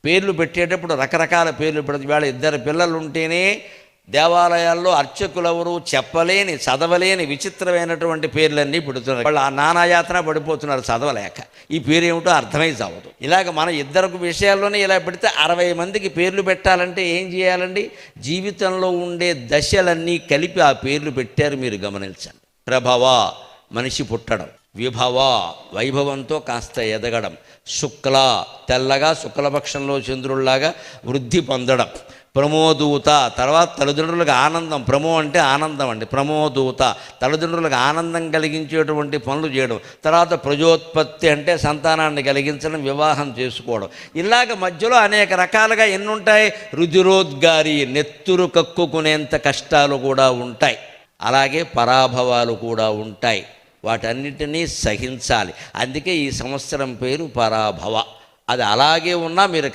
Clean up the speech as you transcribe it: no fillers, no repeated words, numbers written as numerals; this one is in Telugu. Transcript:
పేర్లు పెట్టేటప్పుడు రకరకాల పేర్లు పెడతారు. ఇవాళ ఇద్దరు పిల్లలు ఉంటేనే దేవాలయాల్లో అర్చకులెవరు చెప్పలేని చదవలేని విచిత్రమైనటువంటి పేర్లన్నీ పెడుతున్నారు. వాళ్ళు ఆ నానాయాతన పడిపోతున్నారు చదవలేక. ఈ పేరు ఏమిటో అర్థమై చావదు. ఇలాగ మన ఇద్దరు విషయాల్లోనే ఇలా పెడితే 60 మందికి పేర్లు పెట్టాలంటే ఏం చేయాలండి? జీవితంలో ఉండే దశలన్నీ కలిపి ఆ పేర్లు పెట్టారు. మీరు గమనించండి. ప్రభవ మనిషి పుట్టడం, విభవ వైభవంతో కాస్త ఎదగడం, శుక్ల తెల్లగా శుక్లపక్షంలో చంద్రుల్లాగా వృద్ధి పొందడం, ప్రమోదూత తర్వాత తల్లిదండ్రులకు ఆనందం, ప్రమో అంటే ఆనందం అండి, ప్రమోదూత తల్లిదండ్రులకు ఆనందం కలిగించేటువంటి పనులు చేయడం, తర్వాత ప్రజోత్పత్తి అంటే సంతానాన్ని కలిగించడం, వివాహం చేసుకోవడం. ఇలాగ మధ్యలో అనేక రకాలుగా ఎన్నుంటాయి? రుధిరోద్గారి నెత్తురు కక్కుకునేంత కష్టాలు కూడా ఉంటాయి. అలాగే పరాభవాలు కూడా ఉంటాయి. వాటన్నిటినీ సహించాలి. అందుకే ఈ సంవత్సరం పేరు పరాభవ. అది అలాగే ఉన్నా మీరు